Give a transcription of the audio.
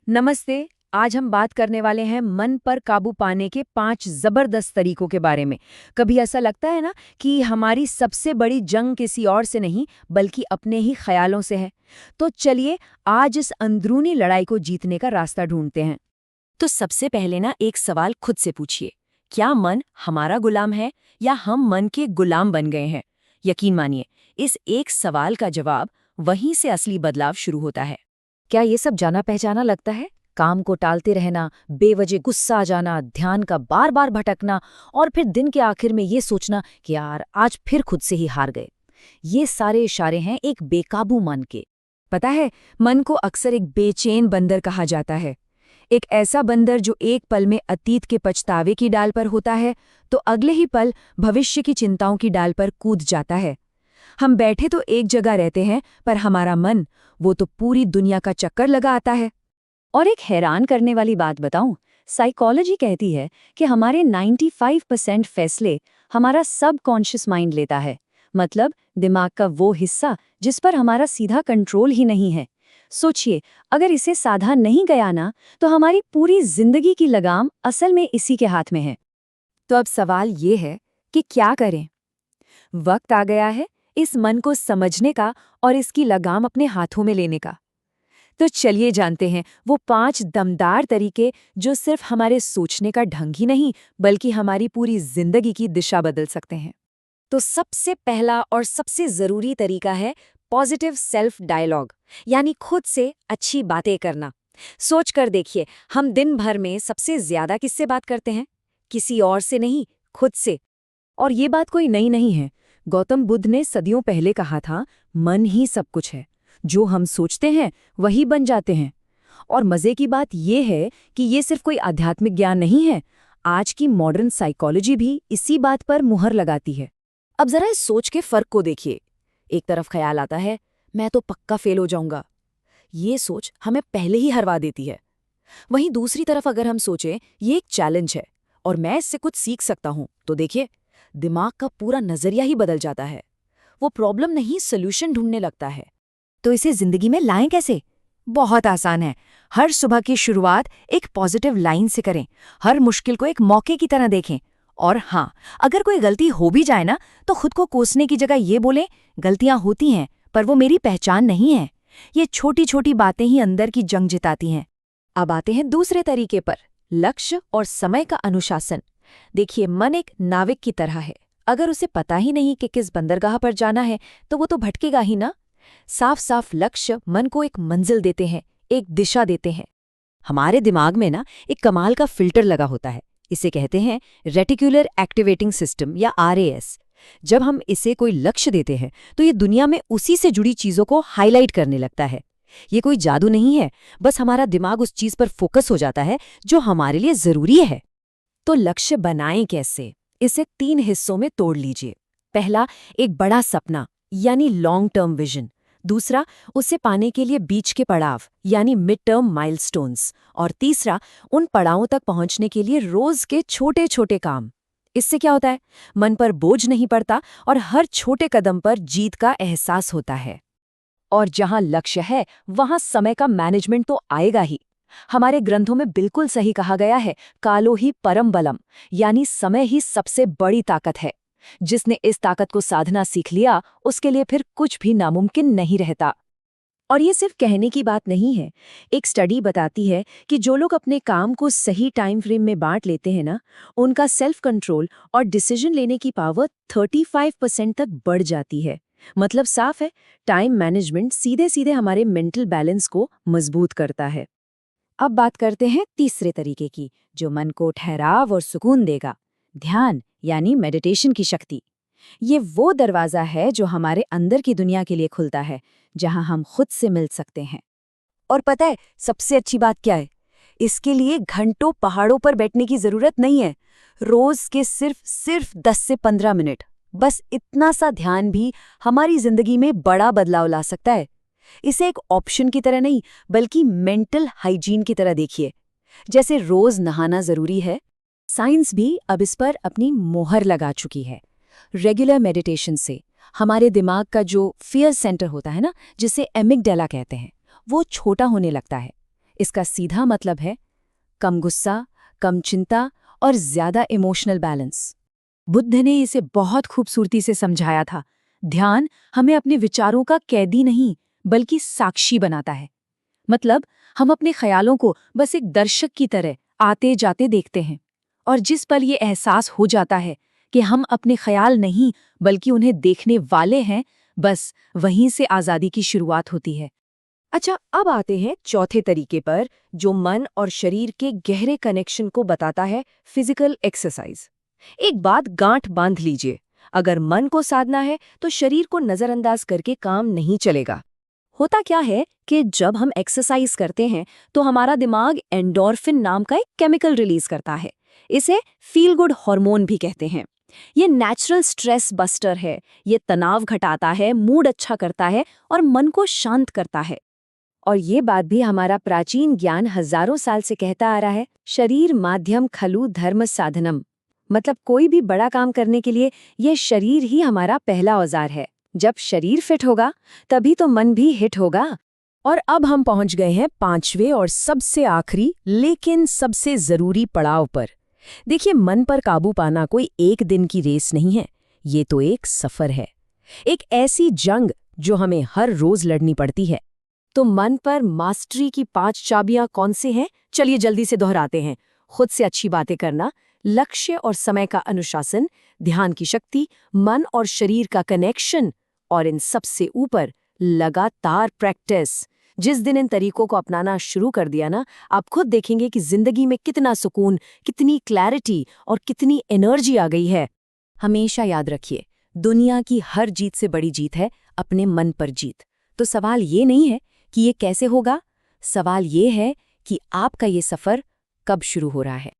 नमस्ते। आज हम बात करने वाले हैं मन पर काबू पाने के 5 जबरदस्त तरीकों के बारे में। कभी ऐसा लगता है ना कि हमारी सबसे बड़ी जंग किसी और से नहीं बल्कि अपने ही ख्यालों से है। तो चलिए आज इस अंदरूनी लड़ाई को जीतने का रास्ता ढूंढते हैं। तो सबसे पहले ना एक सवाल खुद से पूछिए, क्या मन हमारा गुलाम है या हम मन के गुलाम बन गए हैं? यकीन मानिए, इस एक सवाल का जवाब वहीं से असली बदलाव शुरू होता है। क्या ये सब जाना पहचाना लगता है? काम को टालते रहना, बेवजह गुस्सा आ जाना, ध्यान का बार बार भटकना और फिर दिन के आखिर में ये सोचना कि यार आज फिर खुद से ही हार गए। ये सारे इशारे हैं एक बेकाबू मन के। पता है, मन को अक्सर एक बेचैन बंदर कहा जाता है। एक ऐसा बंदर जो एक पल में अतीत के पछतावे की डाल पर होता है तो अगले ही पल भविष्य की चिंताओं की डाल पर कूद जाता है। हम बैठे तो एक जगह रहते हैं पर हमारा मन वो तो पूरी दुनिया का चक्कर लगा आता है। और एक हैरान करने वाली बात बताऊं, साइकोलॉजी कहती है कि हमारे 95% फैसले हमारा सबकॉन्शियस माइंड लेता है। मतलब दिमाग का वो हिस्सा जिस पर हमारा सीधा कंट्रोल ही नहीं है। सोचिए, अगर इसे साधा नहीं गया ना तो हमारी पूरी जिंदगी की लगाम असल में इसी के हाथ में है। तो अब सवाल ये है कि क्या करें? वक्त आ गया है इस मन को समझने का और इसकी लगाम अपने हाथों में लेने का। तो चलिए जानते हैं वो 5 दमदार तरीके जो सिर्फ हमारे सोचने का ढंग ही नहीं बल्कि हमारी पूरी जिंदगी की दिशा बदल सकते हैं। तो सबसे पहला और सबसे जरूरी तरीका है पॉजिटिव सेल्फ डायलॉग, यानी खुद से अच्छी बातें करना। सोच कर देखिए, हम दिन भर में सबसे ज्यादा किससे बात करते हैं? किसी और से नहीं, खुद से। और ये बात कोई नई नहीं है। गौतम बुद्ध ने सदियों पहले कहा था, मन ही सब कुछ है, जो हम सोचते हैं वही बन जाते हैं। और मजे की बात यह है कि ये सिर्फ कोई आध्यात्मिक ज्ञान नहीं है, आज की मॉडर्न साइकोलॉजी भी इसी बात पर मुहर लगाती है। अब जरा इस सोच के फर्क को देखिए। एक तरफ ख्याल आता है, मैं तो पक्का फेल हो जाऊंगा। ये सोच हमें पहले ही हरवा देती है। वहीं दूसरी तरफ अगर हम सोचें, ये एक चैलेंज है और मैं इससे कुछ सीख सकता हूं, तो देखिए, दिमाग का पूरा नजरिया ही बदल जाता है। वो प्रॉब्लम नहीं, सोल्यूशन ढूंढने लगता है। तो इसे जिंदगी में लाएं कैसे? बहुत आसान है। हर सुबह की शुरुआत एक पॉजिटिव लाइन से करें। हर मुश्किल को एक मौके की तरह देखें। और हाँ, अगर कोई गलती हो भी जाए ना तो खुद को कोसने की जगह ये बोलें, गलतियां होती हैं पर वो मेरी पहचान नहीं है। ये छोटी छोटी बातें ही अंदर की जंग जिताती हैं। अब आते हैं दूसरे तरीके पर, लक्ष्य और समय का अनुशासन। देखिए, मन एक नाविक की तरह है। अगर उसे पता ही नहीं कि किस बंदरगाह पर जाना है तो वो तो भटकेगा ही ना। साफ साफ लक्ष्य मन को एक मंजिल देते हैं, एक दिशा देते हैं। हमारे दिमाग में ना एक कमाल का फिल्टर लगा होता है। इसे कहते हैं रेटिकुलर एक्टिवेटिंग सिस्टम या RAS। जब हम इसे कोई लक्ष्य देते हैं तो ये दुनिया में उसी से जुड़ी चीजों को हाईलाइट करने लगता है। ये कोई जादू नहीं है, बस हमारा दिमाग उस चीज पर फोकस हो जाता है जो हमारे लिए जरूरी है। तो लक्ष्य बनाएं कैसे? इसे 3 हिस्सों में तोड़ लीजिए। पहला, एक बड़ा सपना यानी लॉन्ग टर्म विजन। दूसरा, उसे पाने के लिए बीच के पड़ाव यानी मिड टर्म माइलस्टोन्स। और तीसरा, उन पड़ावों तक पहुंचने के लिए रोज के छोटे छोटे काम। इससे क्या होता है? मन पर बोझ नहीं पड़ता और हर छोटे कदम पर जीत का एहसास होता है। और जहां लक्ष्य है वहां समय का मैनेजमेंट तो आएगा ही। हमारे ग्रंथों में बिल्कुल सही कहा गया है, कालो ही परम बलम, यानी समय ही सबसे बड़ी ताकत है। जिसने इस ताकत को साधना सीख लिया उसके लिए फिर कुछ भी नामुमकिन नहीं रहता। और ये सिर्फ कहने की बात नहीं है। एक स्टडी बताती है कि जो लोग अपने काम को सही टाइम फ्रेम में बांट लेते हैं ना, उनका सेल्फ कंट्रोल और डिसीजन लेने की पावर 35% तक बढ़ जाती है। मतलब साफ है, टाइम मैनेजमेंट सीधे सीधे हमारे मेंटल बैलेंस को मजबूत करता है। अब बात करते हैं तीसरे तरीके की, जो मन को ठहराव और सुकून देगा, ध्यान यानी मेडिटेशन की शक्ति। ये वो दरवाजा है जो हमारे अंदर की दुनिया के लिए खुलता है, जहां हम खुद से मिल सकते हैं। और पता है सबसे अच्छी बात क्या है? इसके लिए घंटों पहाड़ों पर बैठने की जरूरत नहीं है। रोज के सिर्फ 10 से 15 मिनट, बस इतना सा ध्यान भी हमारी जिंदगी में बड़ा बदलाव ला सकता है। इसे एक ऑप्शन की तरह नहीं बल्कि मेंटल हाइजीन की तरह देखिए। जैसे रोज नहाना जरूरी है, साइंस भी अब इस पर अपनी मोहर लगा चुकी है। रेगुलर मेडिटेशन से हमारे दिमाग का जो फियर सेंटर होता है ना, जिसे एमिगडाला कहते हैं, वो छोटा होने लगता है। इसका सीधा मतलब है कम गुस्सा, कम चिंता और ज्यादा इमोशनल बैलेंस। बुद्ध ने इसे बहुत खूबसूरती से समझाया था। ध्यान हमें अपने विचारों का कैदी नहीं बल्कि साक्षी बनाता है। मतलब हम अपने ख्यालों को बस एक दर्शक की तरह आते जाते देखते हैं, और जिस पल ये एहसास हो जाता है कि हम अपने ख्याल नहीं बल्कि उन्हें देखने वाले हैं, बस वहीं से आज़ादी की शुरुआत होती है। अच्छा, अब आते हैं चौथे तरीके पर, जो मन और शरीर के गहरे कनेक्शन को बताता है, फिजिकल एक्सरसाइज। एक बात गांठ बांध लीजिए, अगर मन को साधना है तो शरीर को नजरअंदाज करके काम नहीं चलेगा। होता क्या है कि जब हम एक्सरसाइज करते हैं तो हमारा दिमाग एंडोर्फिन नाम का एक केमिकल रिलीज करता है। इसे फील गुड हार्मोन भी कहते हैं। ये नेचुरल स्ट्रेस बस्टर है। ये तनाव घटाता है, मूड अच्छा करता है और मन को शांत करता है। और ये बात भी हमारा प्राचीन ज्ञान हजारों साल से कहता आ रहा है, शरीर माध्यम खलु धर्म साधनम। मतलब कोई भी बड़ा काम करने के लिए ये शरीर ही हमारा पहला औजार है। जब शरीर फिट होगा तभी तो मन भी हिट होगा। और अब हम पहुंच गए हैं पांचवें और सबसे आखिरी लेकिन सबसे जरूरी पड़ाव पर। देखिए, मन पर काबू पाना कोई एक दिन की रेस नहीं है, ये तो एक सफर है, एक ऐसी जंग जो हमें हर रोज लड़नी पड़ती है। तो मन पर मास्टरी की 5 चाबियां कौन से हैं? चलिए जल्दी से दोहराते हैं। खुद से अच्छी बातें करना, लक्ष्य और समय का अनुशासन, ध्यान की शक्ति, मन और शरीर का कनेक्शन, और इन सबसे ऊपर लगातार प्रैक्टिस। जिस दिन इन तरीकों को अपनाना शुरू कर दिया ना, आप खुद देखेंगे कि जिंदगी में कितना सुकून, कितनी क्लैरिटी और कितनी एनर्जी आ गई है। हमेशा याद रखिए, दुनिया की हर जीत से बड़ी जीत है अपने मन पर जीत। तो सवाल ये नहीं है कि ये कैसे होगा, सवाल ये है कि आपका ये सफर कब शुरू हो रहा है।